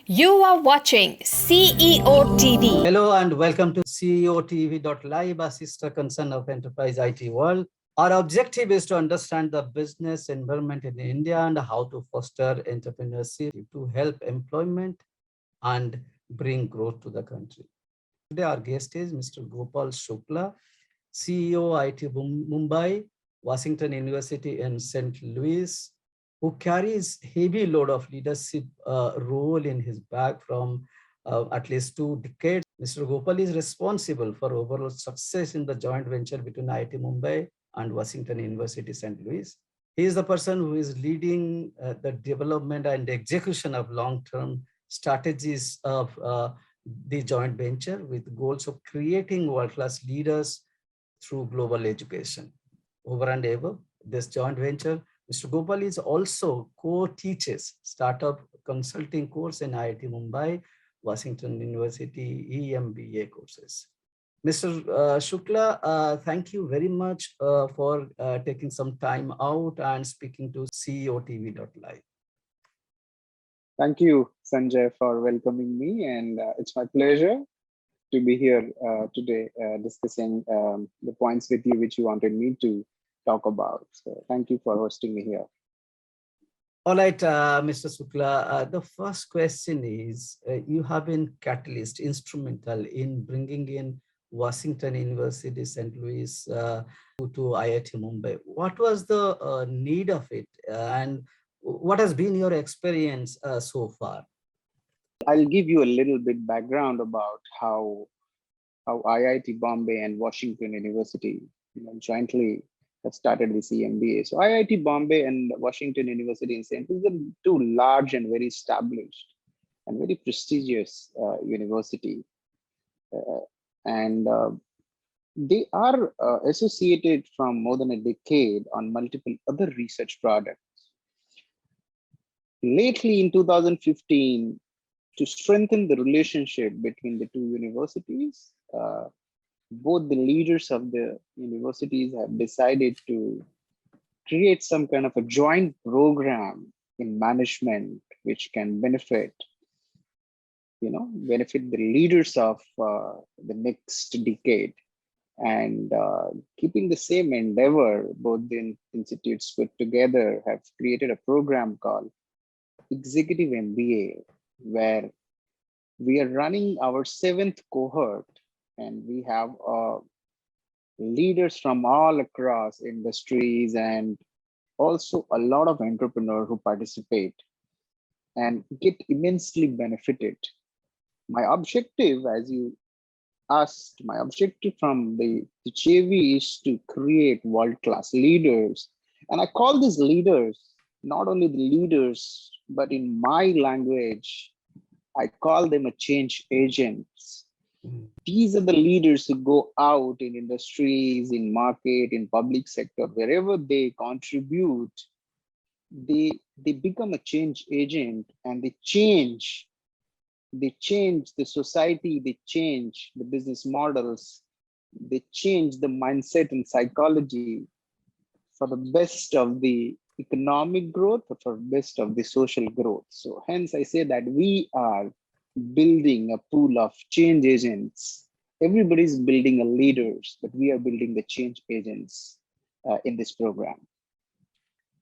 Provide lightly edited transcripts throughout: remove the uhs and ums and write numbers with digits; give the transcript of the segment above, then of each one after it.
You are watching CEO TV. Hello and welcome to CEOTV.live, a sister concern of enterprise IT world. Our objective is to understand the business environment in India and how to foster entrepreneurship to help employment and bring growth to the country. Today, our guest is Mr. Gopal Shukla, CEO IITBombay, Washington University in St. Louis, who carries heavy load of leadership role in his bag from at least 2 decades. Mr. Gopal is responsible for overall success in the joint venture between IIT Mumbai and Washington University St. Louis. He is the person who is leading the development and execution of long-term strategies of the joint venture with goals of creating world-class leaders through global education. Over and above this joint venture, Mr. Gopal is also co-teaches startup consulting course in IIT Mumbai, Washington University EMBA courses. Mr. Shukla, thank you very much for taking some time out and speaking to CEOTV.live. Thank you, Sanjay, for welcoming me, and it's my pleasure to be here today discussing the points with you which you wanted me to talk about. So thank you for hosting me here. All right, Mr. Shukla, the first question is, you have been catalyst, instrumental in bringing in Washington University, St. Louis to IIT Mumbai. What was the need of it and what has been your experience so far? I'll give you a little bit background about how IIT Bombay and Washington University jointly have started this EMBA. So IIT Bombay and Washington University in St. Louis are two large and very established and very prestigious university. And they are associated from more than a decade on multiple other research projects. Lately in 2015, to strengthen the relationship between the two universities, both the leaders of the universities have decided to create some kind of a joint program in management which can benefit the leaders of the next decade. And keeping the same endeavor, both the institutes put together have created a program called Executive MBA, where we are running our 7th cohort, and we have leaders from all across industries and also a lot of entrepreneurs who participate and get immensely benefited. My objective, as you asked, my objective from the JV is to create world-class leaders. And I call these leaders not only the leaders, but in my language, I call them a change agents. These are the leaders who go out in industries, in market, in public sector, wherever they contribute, they become a change agent, and they change the society, they change the business models, they change the mindset and psychology for the best of the economic growth, or for best of the social growth. So hence I say that we are building a pool of change agents. Everybody's building a leaders, but we are building the change agents in this program.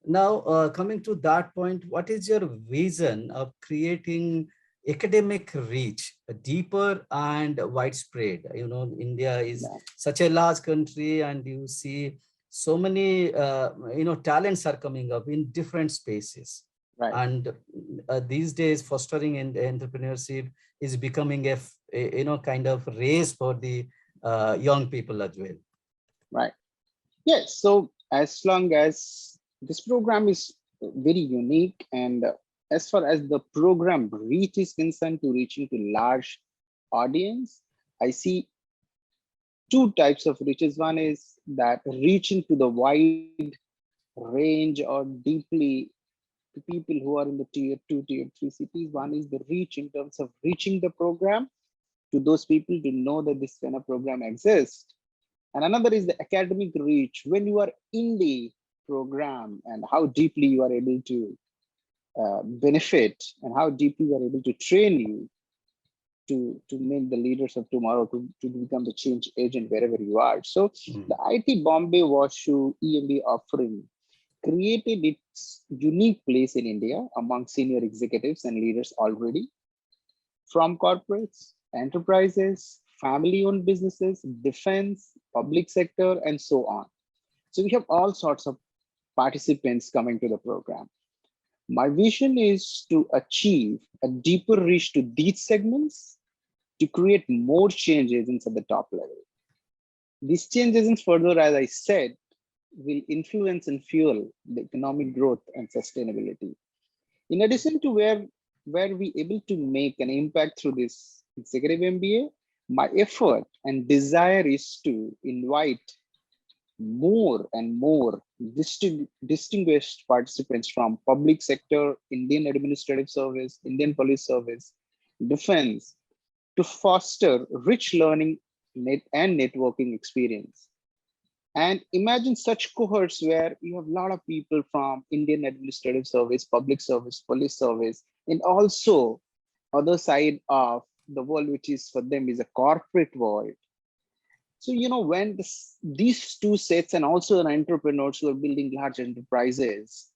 Now, coming to that point, what is your vision of creating academic reach, deeper and widespread? India is such a large country, and you see so many talents are coming up in different spaces. Right. And these days, fostering in entrepreneurship is becoming a kind of race for the young people as well. Right. Yes. So as long as this program is very unique, and as far as the program reach is concerned, to reaching to large audience, I see two types of reaches. One is that reaching to the wide range or deeply to people who are in the tier 2, tier 3 cities. One is the reach in terms of reaching the program to those people to know that this kind of program exists. And another is the academic reach, when you are in the program and how deeply you are able to benefit and how deeply we are able to train you to make the leaders of tomorrow, to become the change agent wherever you are. So the IT Bombay Washu EMB offering created its unique place in India among senior executives and leaders already, from corporates, enterprises, family-owned businesses, defense, public sector, and so on. So we have all sorts of participants coming to the program. My vision is to achieve a deeper reach to these segments to create more change agents at the top level. These change agents further, as I said, will influence and fuel the economic growth and sustainability. In addition to where we able to make an impact through this executive MBA, my effort and desire is to invite more and more distinguished participants from public sector, Indian Administrative Service, Indian Police Service, defense, to foster rich learning and networking experience. And imagine such cohorts where you have a lot of people from Indian Administrative Service, Public Service, Police Service, and also other side of the world, which is for them is a corporate world. So, when these two sets and also an entrepreneurs who are building large enterprises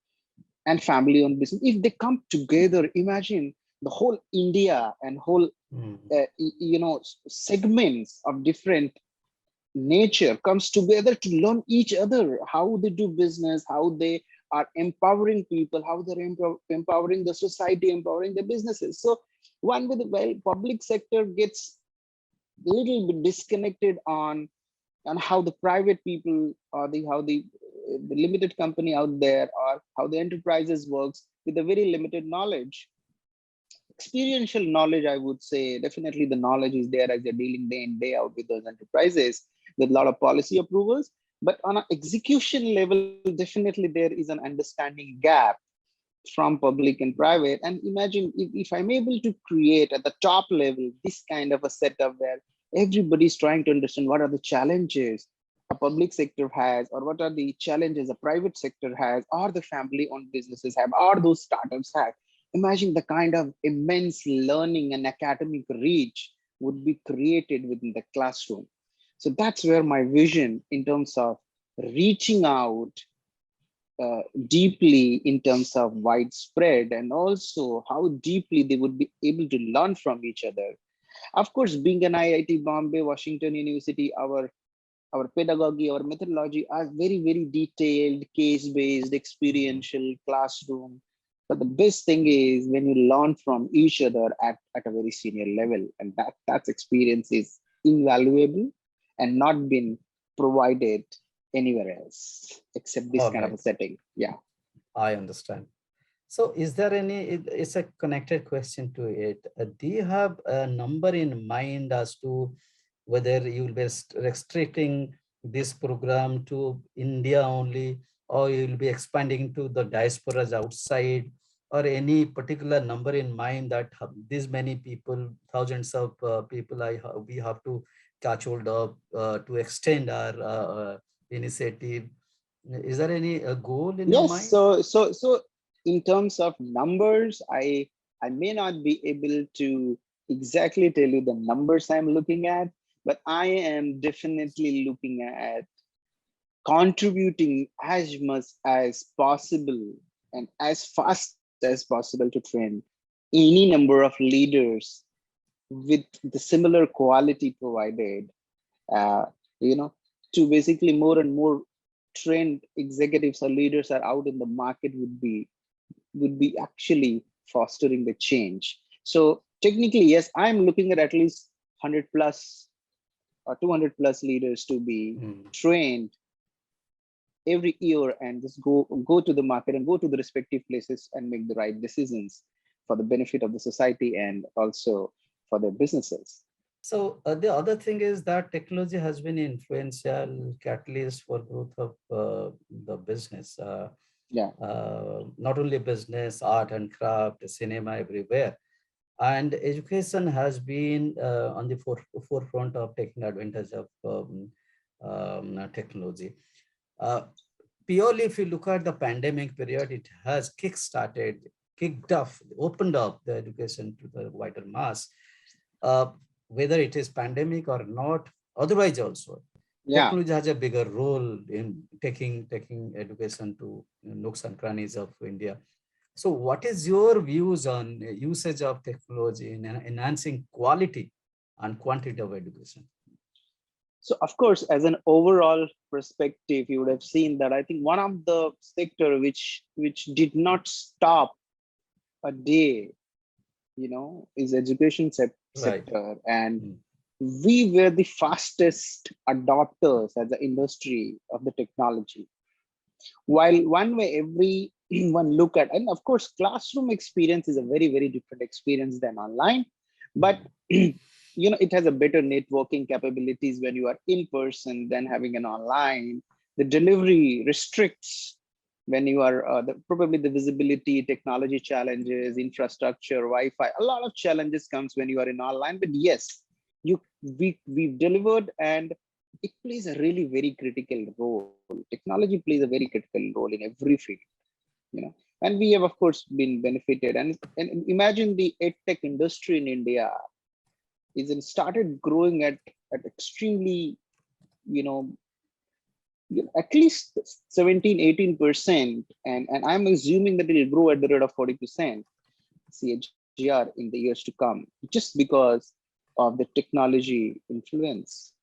and family-owned business, if they come together, imagine the whole India and whole, segments of different nature comes together to learn each other, how they do business, how they are empowering people, how they're empowering the society, empowering the businesses. So one with the public sector gets a little bit disconnected on how the private people or how the limited company out there or how the enterprises works with a very limited knowledge. Experiential knowledge, I would say, definitely the knowledge is there as you're dealing day in, day out with those enterprises with a lot of policy approvals. But on an execution level, definitely there is an understanding gap from public and private. And imagine if I'm able to create at the top level this kind of a setup where everybody's trying to understand what are the challenges a public sector has, or what are the challenges a private sector has, or the family-owned businesses have, or those startups have. Imagine the kind of immense learning and academic reach would be created within the classroom. So that's where my vision in terms of reaching out deeply in terms of widespread, and also how deeply they would be able to learn from each other. Of course, being an IIT Bombay, Washington University, our pedagogy, our methodology are very, very detailed, case-based, experiential, classroom. But the best thing is when you learn from each other at a very senior level, and that experience is invaluable and not been provided anywhere else except this All kind of right, a setting. Yeah. I understand. So is there any, it's a connected question to it. Do you have a number in mind as to whether you will be restricting this program to India only, or you will be expanding to the diasporas outside, or any particular number in mind that these many people, thousands of people we have to catch hold of to extend our initiative? Is there any goal in your Yes. mind? So in terms of numbers, I may not be able to exactly tell you the numbers I'm looking at, but I am definitely looking at contributing as much as possible and as fast as possible to train any number of leaders with the similar quality provided, uh, you know, to basically more and more trained executives or leaders are out in the market would be actually fostering the change. So technically, yes, I'm looking at least 100 plus or 200 plus leaders to be trained every year and just go to the market and go to the respective places and make the right decisions for the benefit of the society and also for their businesses. So the other thing is that technology has been influential catalyst for growth of the business. Yeah. Not only business, art and craft, cinema, everywhere. And education has been on the forefront of taking advantage of technology. opened up the education to the wider mass, whether it is pandemic or not, otherwise also. Yeah. Technology has a bigger role in taking education to nooks and crannies of India. So what is your views on usage of technology in enhancing quality and quantity of education? So of course, as an overall perspective, you would have seen that I think one of the sector which did not stop a day, is education Right. sector. And Mm. we were the fastest adopters as an industry of the technology. While one way everyone look at, and of course, classroom experience is a very, very different experience than online, but it has a better networking capabilities when you are in person than having an online. The delivery restricts when you are probably the visibility, technology challenges, infrastructure, Wi-Fi, a lot of challenges comes when you are in online. But yes, we've delivered, and it plays a really very critical role. Technology plays a very critical role in every field, and we have of course been benefited. And imagine the edtech industry in India started growing at extremely, you know, at least 17-18%, and I'm assuming that it will grow at the rate of 40% CAGR in the years to come, just because of the technology influence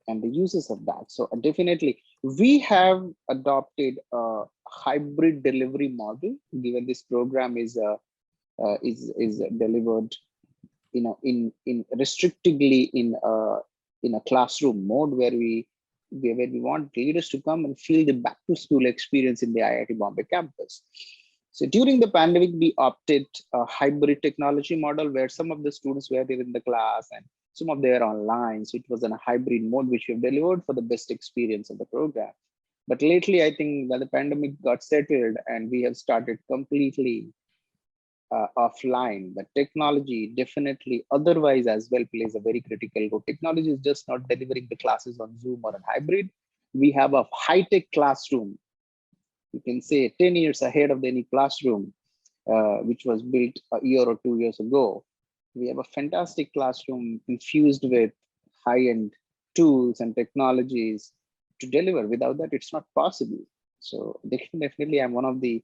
and the uses of that. So definitely, we have adopted a hybrid delivery model, given this program is delivered, in restrictively in a classroom mode, where we want leaders to come and feel the back to school experience in the IIT Bombay campus. So during the pandemic, we opted a hybrid technology model where some of the students were there in the class and some of them are online. So it was in a hybrid mode, which we have delivered for the best experience of the program. But lately, I think when the pandemic got settled and we have started completely offline, but technology definitely otherwise as well plays a very critical role. Technology is just not delivering the classes on Zoom or on hybrid. We have a high-tech classroom, you can say 10 years ahead of any classroom, which was built a year or 2 years ago. We have a fantastic classroom infused with high-end tools and technologies to deliver. Without that, it's not possible. So definitely, I'm one of the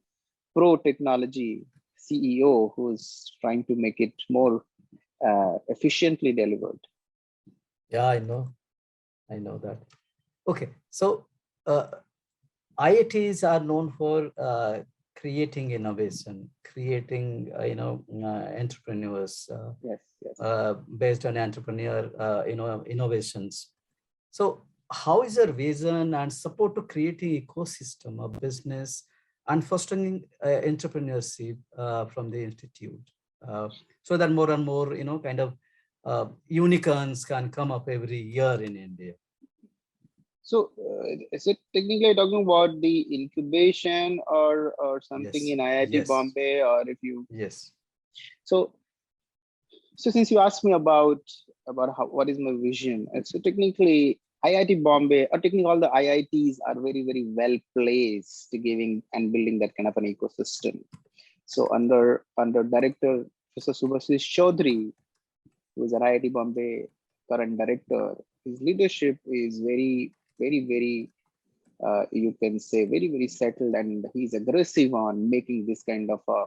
pro-technology CEO who's trying to make it more efficiently delivered. Yeah, I know that. Okay, so IITs are known for creating innovation, creating entrepreneurs Yes. based on entrepreneur innovations. So how is your vision and support to creating ecosystem of business and fostering entrepreneurship from the institute, so that more and more kind of unicorns can come up every year in India? So is it technically talking about the incubation or something Yes. in IIT Yes. Bombay, or if you? Yes. So since you asked me about what is my vision, and so technically IIT Bombay, or technically all the IITs are very, very well placed to giving and building that kind of an ecosystem. So under Director Professor Subhasish Chaudhary, who is an IIT Bombay current director, his leadership is very, very, very, you can say very, very settled, and he's aggressive on making this kind of a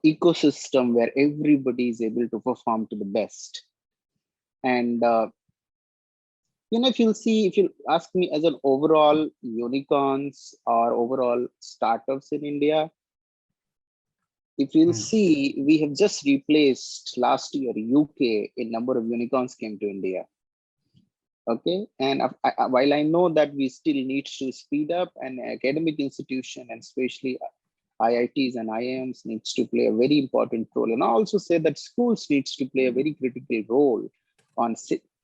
ecosystem where everybody is able to perform to the best. And if you ask me as an overall unicorns or overall startups in India, if you'll see, we have just replaced last year UK in number of unicorns came to India. Okay, and while I know that we still need to speed up, and academic institution and especially IITs and IIMs needs to play a very important role. And I also say that schools needs to play a very critical role on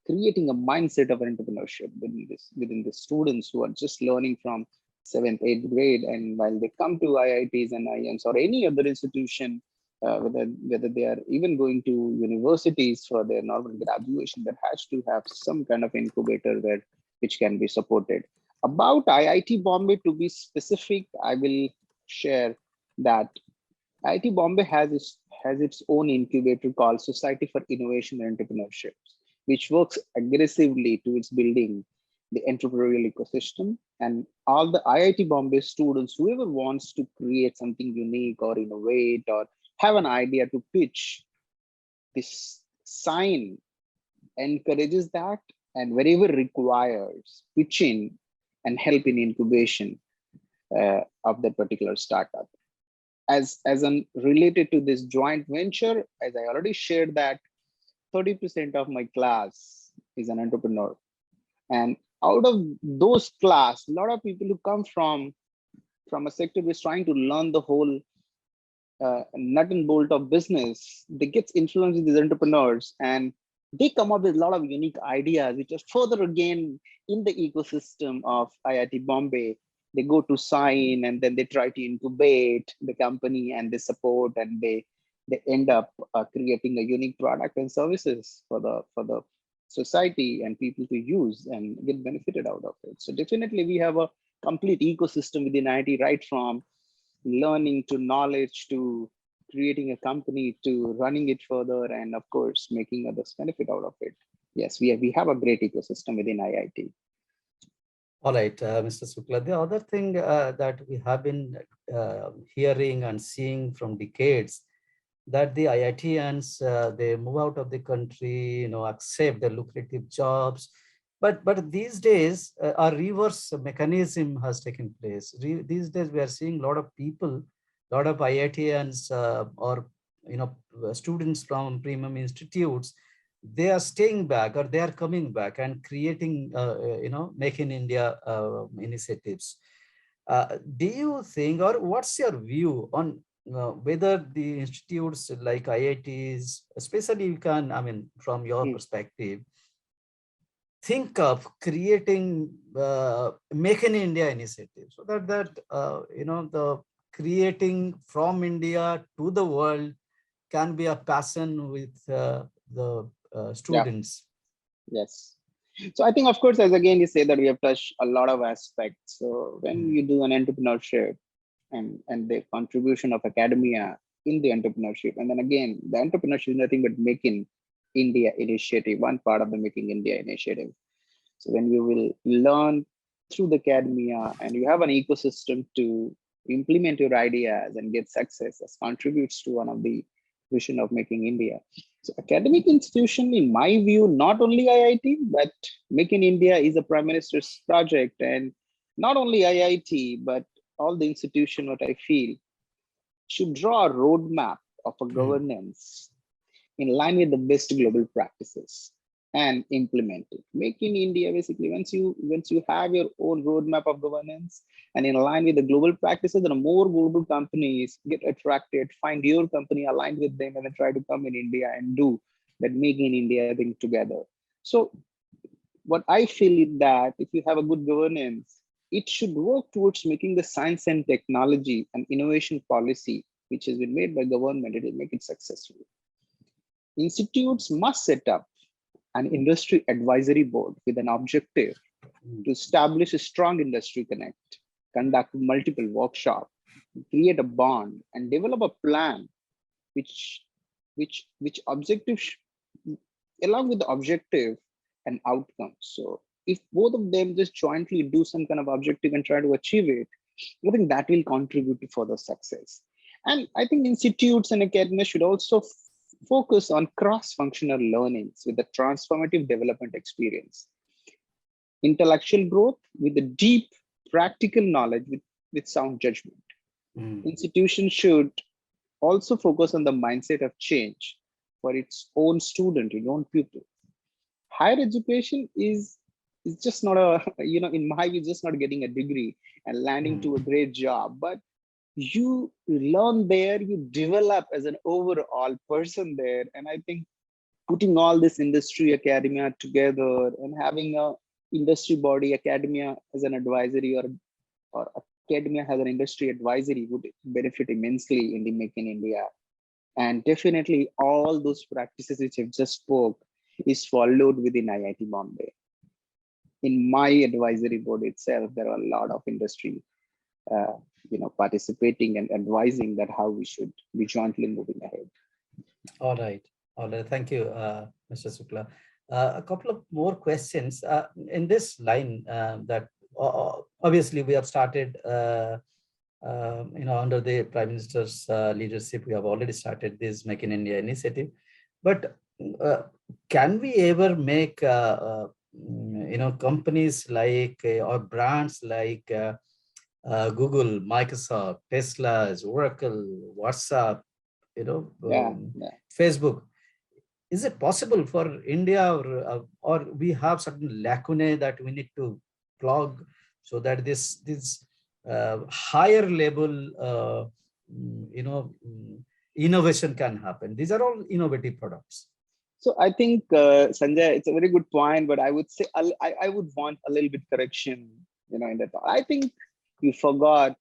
creating a mindset of entrepreneurship within the students who are just learning from 7th, 8th grade. And while they come to IITs and IIMs or any other institution, whether they are even going to universities for their normal graduation, that has to have some kind of incubator which can be supported. About IIT Bombay, to be specific, I will share that IIT Bombay has its own incubator called Society for Innovation and Entrepreneurship, which works aggressively towards building the entrepreneurial ecosystem. And all the IIT Bombay students, whoever wants to create something unique or innovate or have an idea to pitch, this sign encourages that, and wherever requires, pitch in and help in incubation of that particular startup. As an related to this joint venture, as I already shared that 30% of my class is an entrepreneur. And out of those class, a lot of people who come from a sector is trying to learn the whole nut and bolt of business. They get influenced with these entrepreneurs and they come up with a lot of unique ideas, which are further again in the ecosystem of IIT Bombay. They go to sign and then they try to incubate the company and they support and they end up creating a unique product and services for the society and people to use and get benefited out of it. So definitely we have a complete ecosystem within IT, right from learning to knowledge to creating a company to running it further and of course making others benefit out of it. Yes, we have a great ecosystem within IIT. All right, Mr. Shukla. The other thing that we have been hearing and seeing from decades, that the IITians, they move out of the country, accept the lucrative jobs. But these days, a reverse mechanism has taken place. These days, we are seeing a lot of people, a lot of IITians or students from premium institutes, they are staying back or they are coming back and creating, Make in India initiatives. Do you think, or what's your view on whether the institutes like IITs, especially you can, from your perspective, think of creating Make in India initiative so that the creating from India to the world can be a passion with the students. Yeah. Yes. So I think, of course, as again you say that we have touched a lot of aspects. So when you do an entrepreneurship and the contribution of academia in the entrepreneurship, and then again, the entrepreneurship is nothing but Make in India initiative, one part of the Making India initiative. So when you will learn through the academia and you have an ecosystem to implement your ideas and get success, that contributes to one of the vision of Making India. So academic institution, in my view, not only IIT, but Make in India is a Prime Minister's project, and not only IIT, but all the institution, what I feel, should draw a roadmap of a governance in line with the best global practices and implement it. Make in India, basically, once you have your own roadmap of governance and in line with the global practices, then more global companies get attracted, find your company aligned with them, and then try to come in India and do that Make in India thing together. So what I feel is that if you have a good governance, it should work towards making the science and technology and innovation policy, which has been made by government, it will make it successful. Institutes must set up an industry advisory board with an objective to establish a strong industry connect, conduct multiple workshops, create a bond, and develop a plan which objective along with the objective and outcomes. So if both of them just jointly do some kind of objective and try to achieve it, I think that will contribute to further success. And I think institutes and academia should also focus on cross-functional learnings with a transformative development experience, intellectual growth with a deep practical knowledge with sound judgment. Institutions should also focus on the mindset of change for its own student, its own pupil. Higher education is just not a, in my view, just not getting a degree and landing to a great job, but you learn there, you develop as an overall person there. And I think putting all this industry academia together and having a industry body academia as an advisory or academia has an industry advisory would benefit immensely in the Make in India. And definitely all those practices which I've just spoke is followed within IIT Bombay. In my advisory board itself, there are a lot of industry participating and advising that how we should be jointly moving ahead. All right. All right. Thank you, Mr. Shukla. A couple of more questions in this line that obviously we have started, under the Prime Minister's leadership, we have already started this Make in India initiative. But can we ever make, companies like or brands like Google, Microsoft, Tesla's, Oracle, WhatsApp, Yeah, yeah. Facebook. Is it possible for India, or we have certain lacunae that we need to plug so that this higher level, innovation can happen? These are all innovative products. So I think, Sanjay, it's a very good point, but I would say I would want a little bit correction, in that. I think you forgot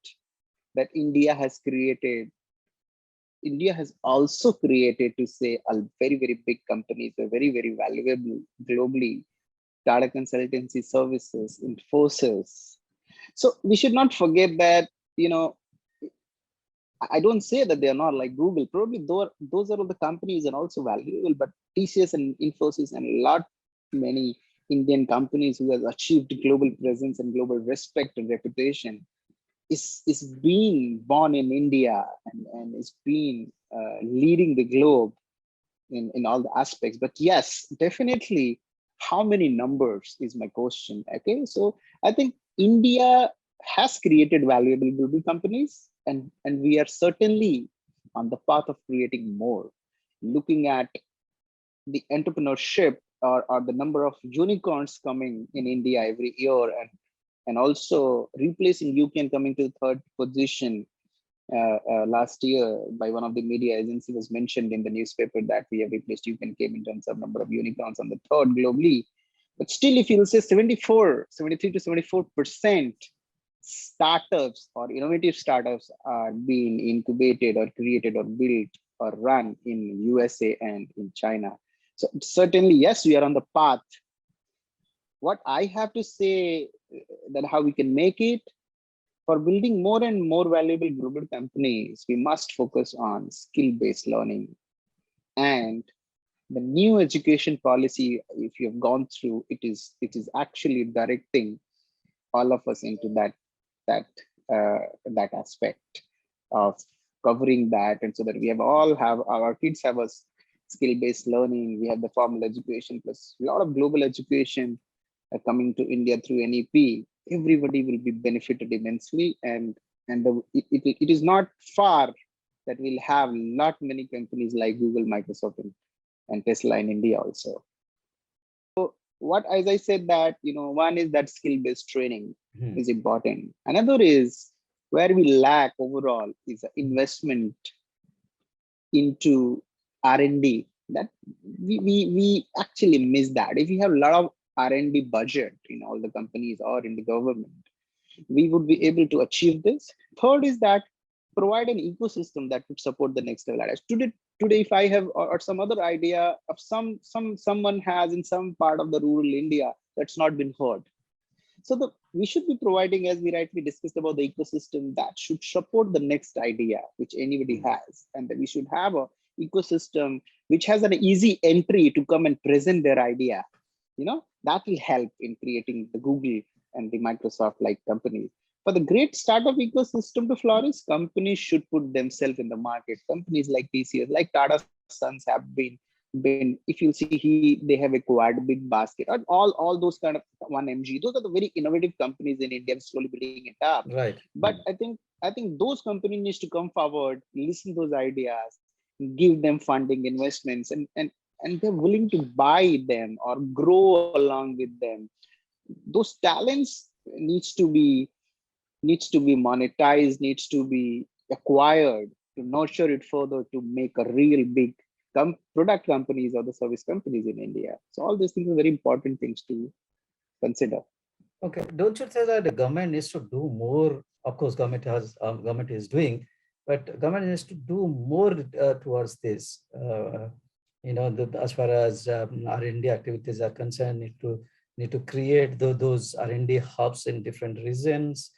that India has also created, to say, a very, very big companies, a very, very valuable globally, Tata Consultancy Services, Infosys. So we should not forget that, I don't say that they are not like Google. Probably those are the companies and also valuable, but TCS and Infosys and many Indian companies who has achieved global presence and global respect and reputation is being born in India and is being leading the globe in all the aspects. But yes, definitely, how many numbers is my question. Okay, so I think India has created valuable global companies, and we are certainly on the path of creating more. Looking at the entrepreneurship or the number of unicorns coming in India every year, and also replacing UK and coming to the third position. Last year, by one of the media agency, was mentioned in the newspaper that we have replaced UK and came in terms of number of unicorns on the third globally. But still, if you'll say 73 to 74% startups or innovative startups are being incubated or created or built or run in USA and in China. So certainly, yes, we are on the path. What I have to say that how we can make it, for building more and more valuable global companies, we must focus on skill-based learning. And the new education policy, if you have gone through, it is actually directing all of us into that aspect of covering that, and so that we have our kids have a skill-based learning. We have the formal education plus a lot of global education coming to India through NEP. Everybody will be benefited immensely, and it is not far that we'll have not many companies like Google, Microsoft, and Tesla in India also. So what, as I said, that one is that skill-based training is important. Another is where we lack overall is investment into R&D. That we actually miss that. If you have a lot of R&D budget in all the companies or in the government, we would be able to achieve this. Third is that provide an ecosystem that would support the next level. Today, if I have or some other idea of someone has in some part of the rural India that's not been heard. So we should be providing, as we rightly discussed about the ecosystem, that should support the next idea which anybody has, and that we should have a ecosystem which has an easy entry to come and present their idea. That will help in creating the Google and the Microsoft like companies. For the great startup ecosystem to flourish, companies should put themselves in the market. Companies like TCS, like Tata Sons have been, if you see, they have acquired Big Basket, and all those kind of 1MG. Those are the very innovative companies in India, slowly building it up. Right. But I think those companies needs to come forward, listen to those ideas, give them funding, investments, and they're willing to buy them or grow along with them. Those talents needs to be monetized, needs to be acquired, to nurture it further, to make a real big product companies or the service companies in India. So all these things are very important things to consider. Okay, don't you say that the government needs to do more? Of course, government is doing, but government needs to do more towards this. As far as R&D activities are concerned, need to create those R&D hubs in different regions.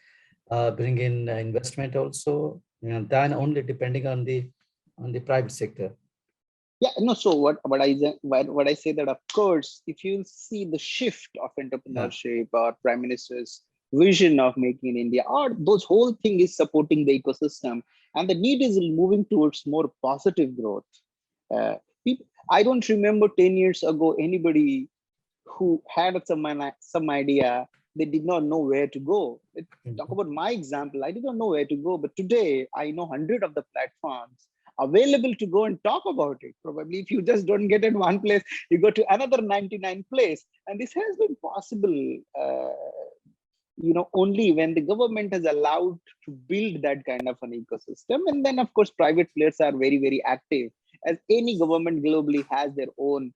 bring in investment also, than only depending on the private sector. Yeah, no. So what I say that, of course, if you see the shift of Yeah. entrepreneurship or Prime Minister's vision of making in India, or those whole thing is supporting the ecosystem, and the need is moving towards more positive growth. Uh, I don't remember 10 years ago anybody who had some idea. They did not know where to go. Talk about my example. I did not know where to go, but today I know 100 of the platforms available to go and talk about it. Probably if you just don't get in one place, you go to another 99 place. And this has been possible, only when the government has allowed to build that kind of an ecosystem. And then of course, private players are very, very active, as any government globally has their own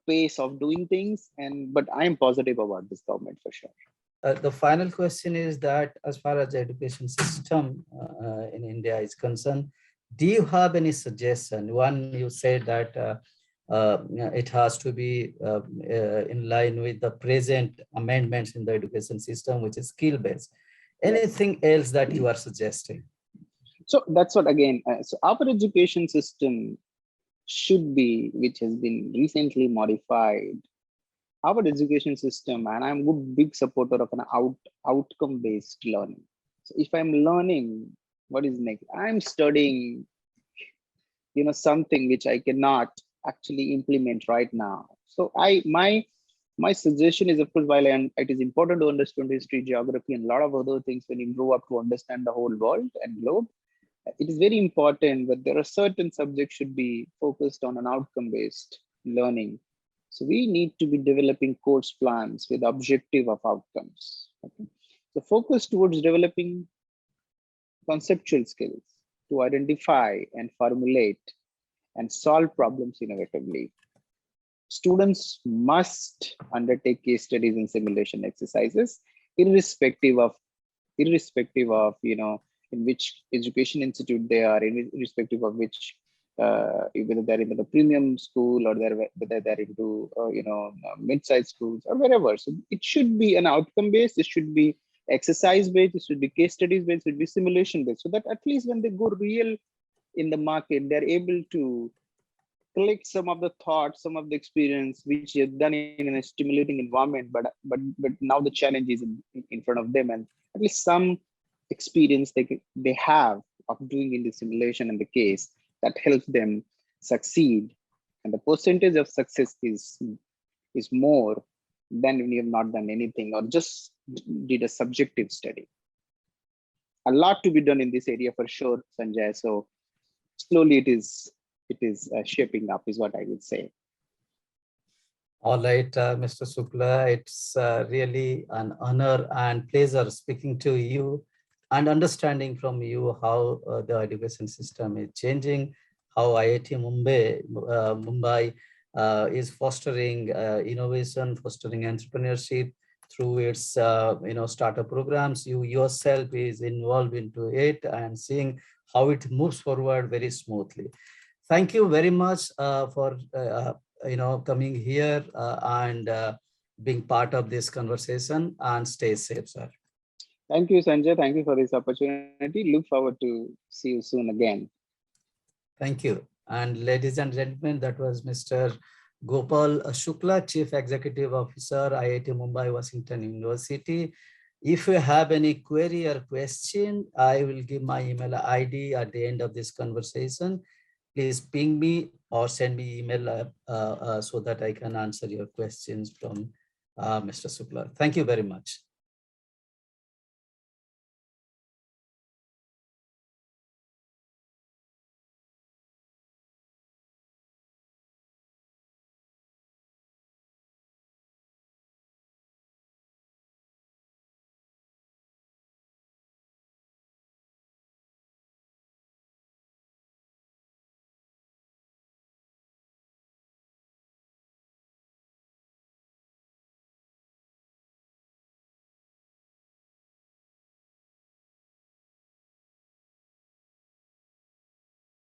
pace of doing things. But I am positive about this government for sure. The final question is that as far as the education system in India is concerned, do you have any suggestion? One, you said that it has to be in line with the present amendments in the education system, which is skill-based. Anything else that you are suggesting? So that's what, again, so our education system should be, which has been recently modified, our education system, and I'm a big supporter of an outcome based learning. So if I'm learning, what is next? I'm studying, something which I cannot actually implement right now. So my suggestion is, of course, it is important to understand history, geography, and a lot of other things when you grow up to understand the whole world and globe. It is very important, but there are certain subjects should be focused on an outcome based learning. So we need to be developing course plans with objective of outcomes. Okay? So focus towards developing conceptual skills to identify and formulate and solve problems innovatively. Students must undertake case studies and simulation exercises, irrespective of in which education institute they are, irrespective of which whether they're into the premium school or whether they're into mid-sized schools or wherever. So it should be an outcome based. It should be exercise based. It should be case studies based. It should be simulation based. So that at least when they go real in the market, they're able to collect some of the thoughts, some of the experience which you've done in a stimulating environment, but now the challenge is in front of them, and at least some experience they have of doing in the simulation and the case that helps them succeed. And the percentage of success is more than when you have not done anything or just did a subjective study. A lot to be done in this area for sure, Sanjay. So slowly it is shaping up, is what I would say. All right, Mr. Shukla, it's really an honor and pleasure speaking to you and understanding from you how the education system is changing, how IIT Mumbai is fostering innovation, fostering entrepreneurship through its startup programs. You yourself is involved into it and seeing how it moves forward very smoothly. Thank you very much for coming here and being part of this conversation, and stay safe, sir. Thank you, Sanjay. Thank you for this opportunity. Look forward to see you soon again. Thank you. And ladies and gentlemen, that was Mr. Gopal Shukla, Chief Executive Officer, IIT Mumbai, Washington University. If you have any query or question, I will give my email ID at the end of this conversation. Please ping me or send me email so that I can answer your questions from Mr. Shukla. Thank you very much.